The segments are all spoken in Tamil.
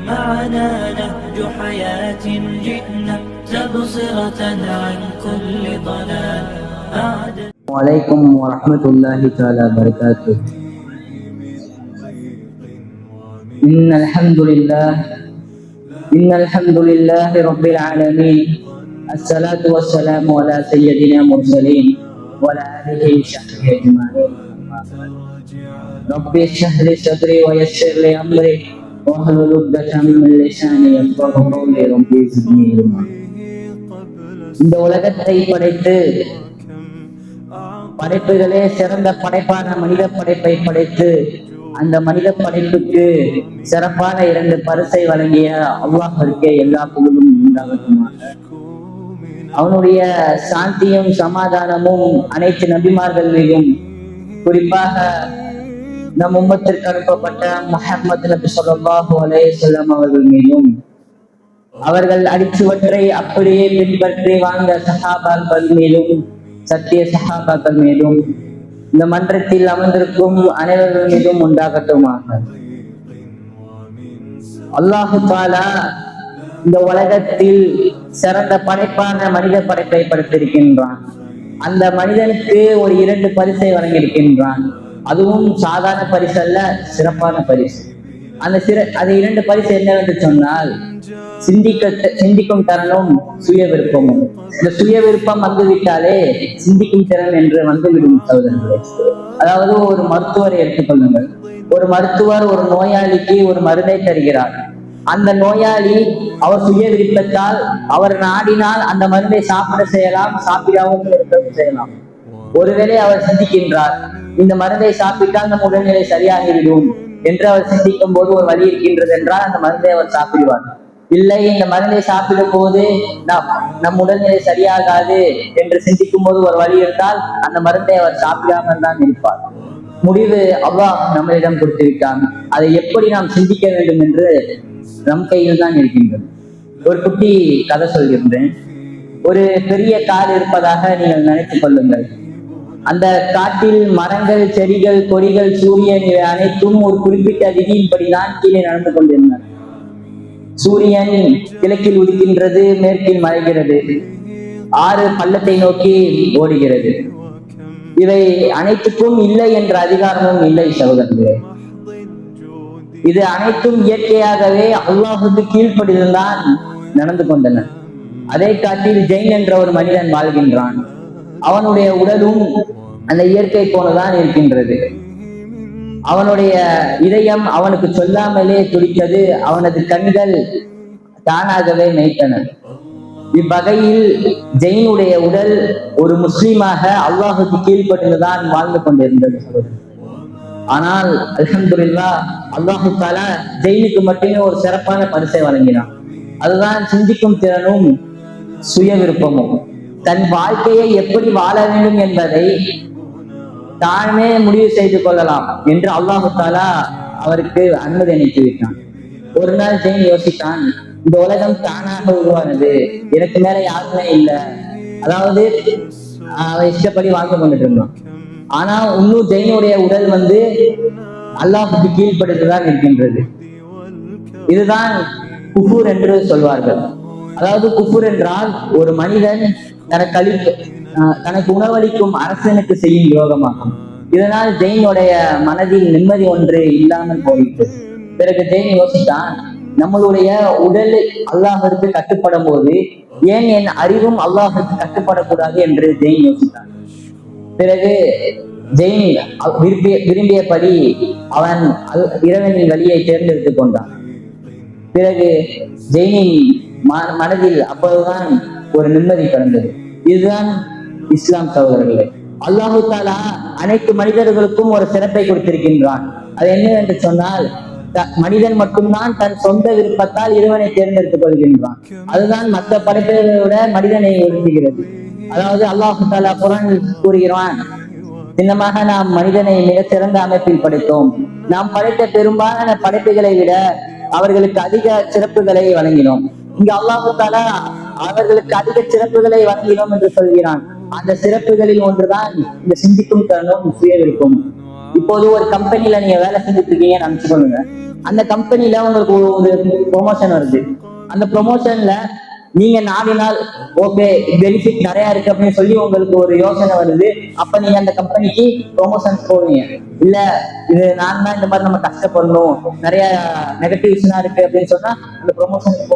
معنا نهج حياة جئنا تبصرة عن كل ضلال. وعليكم ورحمة الله تعالى وبركاته. إن الحمد لله رب العالمين. الصلاة والسلام على سيدنا المرسلين وعلى آله وصحبه أجمعين. رب اشرح لي صدري ويسر لي أمري واحلل عقدة من لساني يفقهوا قولي. رب زدني علما. இந்த உலகத்தை படைத்து படைப்புகளே சிறந்த படைப்பான மனித படைப்பை படைத்து அந்த மனித படைப்புக்கு சிறப்பான 2 பரிசை வழங்கிய அல்லாஹ்விற்கே எல்லா புகழும் உண்டாகட்டுமாக. அவனுடைய சாந்தியும் சமாதானமும் அனைத்து நபிமார்கள் மீதும், குறிப்பாக நம் உம்மத்திற்கு அனுப்பப்பட்ட முஹம்மது நபி ஸல்லல்லாஹு அலைஹி வஸல்லம் அவர்கள் மீதும், அவர்கள் அடிச்சுவற்றை அப்படியே பின்பற்றி வாழ்ந்த சஹாபாக்கள் மீதும், சத்திய சஹாபாக்கள் மீதும், இந்த மன்றத்தில் அமர்ந்திருக்கும் அனைவர்கள் மீதும் உண்டாகட்டுமாக. அல்லாஹு தஆலா இந்த உலகத்தில் சிறந்த படைப்பான மனித படைப்பை படைத்திருக்கின்றான். அந்த மனிதனுக்கு ஒரு 2 பரிசை வழங்கியிருக்கின்றான். அதுவும் சாதாரண பரிசு அல்ல, சிறப்பான பரிசு. அந்த 2 பரிசு என்னவென்று சொன்னால், சிந்திக்கும் திறனும் சுய விருப்பமும். இந்த சுய விருப்பம் வந்துவிட்டாலே சிந்திக்கும் திறன் என்று வந்துவிடும் சகோதரர்களே. அதாவது ஒரு மருத்துவரை எடுத்துக்கொள்ளுங்கள். ஒரு மருத்துவர் ஒரு நோயாளிக்கு ஒரு மருந்தை தருகிறார். அந்த நோயாளி அவர் சுய விருப்பத்தால் அவர் நாடினால் அந்த மருந்தை சாப்பிட செய்யலாம், சாப்பிடாமல் இருக்கவும் செய்யலாம். ஒருவேளை அவர் சிந்திக்கின்றார், இந்த மருந்தை சாப்பிட்டால் நம் உடல்நிலை சரியாகிவிடும் என்று அவர் சிந்திக்கும் போது ஒரு வழி இருக்கின்றது என்றால் அந்த மருந்தை அவர் சாப்பிடுவார். இல்லை, இந்த மருந்தை சாப்பிடும் போது நம் உடல்நிலை சரியாகாது என்று சிந்திக்கும் போது ஒரு வழி இருந்தால் அந்த மருந்தை அவர் சாப்பிடாமல் தான் இருப்பார். முடிவு அல்லாஹ் நம்மளிடம் கொடுத்திருக்கான். அதை எப்படி நாம் சிந்திக்க வேண்டும் என்று நம் கையில் தான் இருக்கின்றது. ஒரு குட்டி கதை சொல்கின்றேன். ஒரு பெரிய காடு இருப்பதாக நீங்கள் நினைத்துக் கொள்ளுங்கள். அந்த காட்டில் மரங்கள், செடிகள், கொடிகள், சூரியன் இவை அனைத்தும் ஒரு குறிப்பிட்ட விதியின்படிதான் கீழே நடந்து கொண்டிருந்தன. சூரியன் கிழக்கில் உதிக்கின்றது, மேற்கில் மறைகிறது, ஆறு பள்ளத்தை நோக்கி ஓடுகிறது. இவை அனைத்துக்கும் இல்லை என்ற அதிகாரமும் இல்லை சகோதரர்களே. இது அனைத்தும் இயற்கையாகவே அல்லாஹுக்கு கீழ்ப்படிதான் நடந்து கொண்டன. அதே காட்டில் ஜெயின் என்ற ஒரு மனிதன் வாழ்கின்றான். அவனுடைய உடலும் அந்த இயற்கை போலதான் இருக்கின்றது. அவனுடைய இதயம் அவனுக்கு சொல்லாமலே துடித்தது. அவனது கண்கள் தானாகவே மேய்த்தன. இவ்வகையில் ஜெயினுடைய உடல் ஒரு முஸ்லீமாக அல்லாஹுக்கு கீழ்ப்பட்டுதான் வாழ்ந்து கொண்டிருந்தது. ஆனால் அல்ஹம்துலில்லாஹ், அல்லாஹு தஆலா ஜெயினுக்கு மட்டுமே ஒரு சிறப்பான பரிசை வழங்கினான். அதுதான் சிந்திக்கும் திறனும் சுய விருப்பமும். தன் வாழ்க்கையை எப்படி வாழ வேண்டும் என்பதை தானே முடிவு செய்து கொள்ளலாம் என்று அல்லாஹு தஆலா அவருக்கு அனுமதி அளித்து விட்டான். ஒரு நாள் ஜெயின் யோசித்தான், இந்த உலகம் தானாக உருவானது, எனக்கு மேல யாருமே இல்லை. அதாவது அவன் இஷ்டப்படி வாழ்ந்து கொண்டுட்டு இருந்தான். ஆனா இன்னும் ஜெயினுடைய உடல் அல்லாஹுக்கு கீழ்ப்படுத்துதான் இருக்கின்றது. இதுதான் குஃபூர் என்று சொல்வார்கள். அதாவது குஃபூர் என்றால் ஒரு மனிதன் தனக்கு உணவளிக்கும் அரசனுக்கு செய்யும் துரோகமாகும். இதனால் ஜெயினுடைய மனதில் நிம்மதி ஒன்று இல்லாமல் போயிட்டு பிறகு ஜெயின் யோசித்தான், நம்மளுடைய உடல் அல்லாஹிற்கு கட்டுப்படும் போது ஏன் என் அறிவும் அல்லாஹிற்கு கட்டுப்படக்கூடாது என்று ஜெயின் யோசித்தான். பிறகு ஜெயின் விரும்பியபடி அவன் இறைவனின் வழியை தேர்ந்தெடுத்துக் கொண்டான். பிறகு ஜெயினின் மனதில் அப்போதுதான் ஒரு நிம்மதி பிறந்தது. இதுதான் இஸ்லாம் சகோதரர்களே. அல்லாஹு தஆலா அனைத்து மனிதர்களுக்கும் ஒரு சிறப்பை கொடுத்திருக்கின்றான். அது என்னவென்று சொன்னால், மனிதன் மட்டும்தான் தன் சொந்த விருப்பத்தால் இறைவனை தேர்ந்தெடுத்துக் கொள்கின்றான். அதுதான் மற்ற படைப்புகளை விட மனிதனை உறுத்துகிறது. அதாவது அல்லாஹு தஆலா குர்ஆனில் கூறுகிறான், சின்னமாக நாம் மனிதனை மிக சிறந்த அமைப்பில் படைத்தோம். நாம் படைத்த பெரும்பாலான படைப்புகளை விட அவர்களுக்கு அதிக சிறப்புகளை வழங்கினோம். இங்கு அல்லாஹு தஆலா அவர்களுக்கு அதிக சிறப்புகளை வழங்கினோம் என்று சொல்கிறான். அந்த சிறப்புகளில் ஒன்றுதான் இந்த சிந்திக்கும் திறனும் சுய விருப்பம். இப்போது ஒரு கம்பெனில நீங்க வேலை செஞ்சுட்டு இருக்கீங்கன்னு நினைச்சுக்கொள்ளுங்க. அந்த கம்பெனில உங்களுக்கு ஒரு ப்ரொமோஷன் வருது. அந்த ப்ரொமோஷன்ல நீங்க நாடினால் ஓகே பெனிஃபிட் நிறைய இருக்கு அப்படின்னு சொல்லி உங்களுக்கு ஒரு யோசனை வருது. அப்ப நீங்க அந்த கம்பெனிக்கு ப்ரொமோஷன் போவீங்க. இல்ல இது நான் தான் இந்த மாதிரி நம்ம கஷ்டப்படணும், நிறைய நெகட்டிவ்ஸ்னா இருக்கு அப்படின்னு சொன்னா அந்த ப்ரொமோஷனுக்கு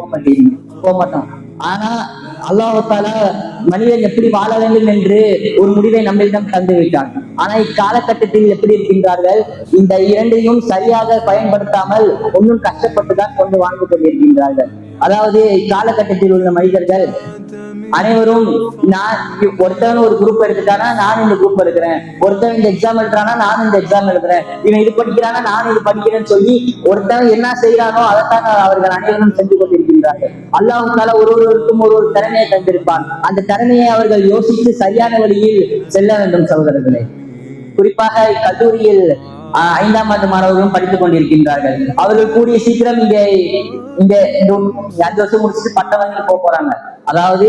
போக மாட்டோம். ஆனா அல்லாஹ் மனிதன் எப்படி வாழ வேண்டும் என்று ஒரு முடிவை நம்மளிடம் தந்து விட்டான். ஆனா இக்காலகட்டத்தில் எப்படி இருக்கின்றார்கள், இந்த இரண்டையும் சரியாக பயன்படுத்தாமல் ஒன்றும் கஷ்டப்பட்டுதான் கொண்டு வாழ்ந்து கொண்டிருக்கின்றார்கள். அதாவது இக்காலகட்டத்தில் உள்ள மனிதர்கள் அனைவரும் நான் ஒருத்தவன் ஒரு குரூப் எடுத்துட்டானா நான் இந்த குரூப் எடுக்கிறேன், ஒருத்தவன் இந்த எக்ஸாம் எழுதுறானா நான் இந்த எக்ஸாம் எழுதுறேன், இவன் இது படிக்கிறானா நான் இது படிக்கிறேன்னு சொல்லி ஒருத்தவன் என்ன செய்யறானோ அதைத்தான் அவர்கள் அனைவரும் சென்று கொண்டிருக்கின்றார்கள். அல்லாஹ்வுத்தால ஒருவருக்கும் ஒரு திறமையை தந்திருப்பான். அந்த திறமையை அவர்கள் யோசித்து சரியான வழியில் செல்ல வேண்டும் சகோதரர்களே. குறிப்பாக கல்லூரியில் 5ஆம் ஆண்டு மாணவர்களும் படித்துக் கொண்டிருக்கின்றார்கள். அவர்கள் கூடிய சீக்கிரம் இந்த 5 வருஷம் முடிச்சுட்டு பட்டம் வாங்கி போறாங்க. அதாவது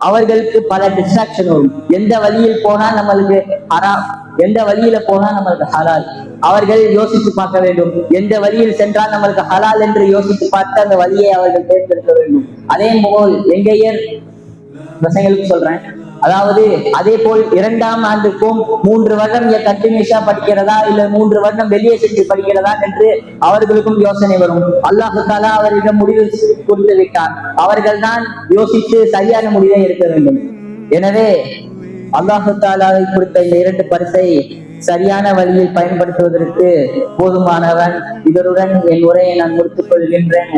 அவர்களுக்கு பல டிஸ்ட்ராக்ஷன் வரும். எந்த வழியில் போனா நம்மளுக்கு ஹராம், எந்த வழியில போனா நம்மளுக்கு ஹலால், அவர்கள் யோசித்து பார்க்க வேண்டும். எந்த வழியில் சென்றால் நம்மளுக்கு ஹலால் என்று யோசித்து பார்த்து அந்த வழியை அவர்கள் தேர்ந்தெடுக்க வேண்டும். அதே போல் எங்கேயர் பசங்களுக்கு சொல்றேன், அதாவது அதே போல் 2ஆம் ஆண்டுக்கும் 3 வருடம் கண்டினியூஸா படிக்கிறதா இல்ல 3 வருடம் வெளியே சென்று படிக்கிறதா என்று அவர்களுக்கும் யோசனை வரும். அல்லாஹ் தஆலா அவரிடம் முடிவு கொடுத்து விட்டார். அவர்கள் தான் யோசித்து சரியான முடிவை எடுக்க வேண்டும். எனவே அல்லாஹ் தஆலாவை கொடுத்த இந்த 2 பரிசை சரியான வழியில் பயன்படுத்துவதற்கு போதுமானவன். இதனுடன் என் உரையை நான் முடித்துக் கொள்கின்றேன்.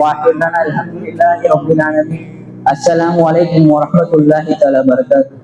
அஸ்ஸலாமு அலைக்கும் வரஹ்மத்துல்லாஹி தஆலா வபரகாத்துஹு.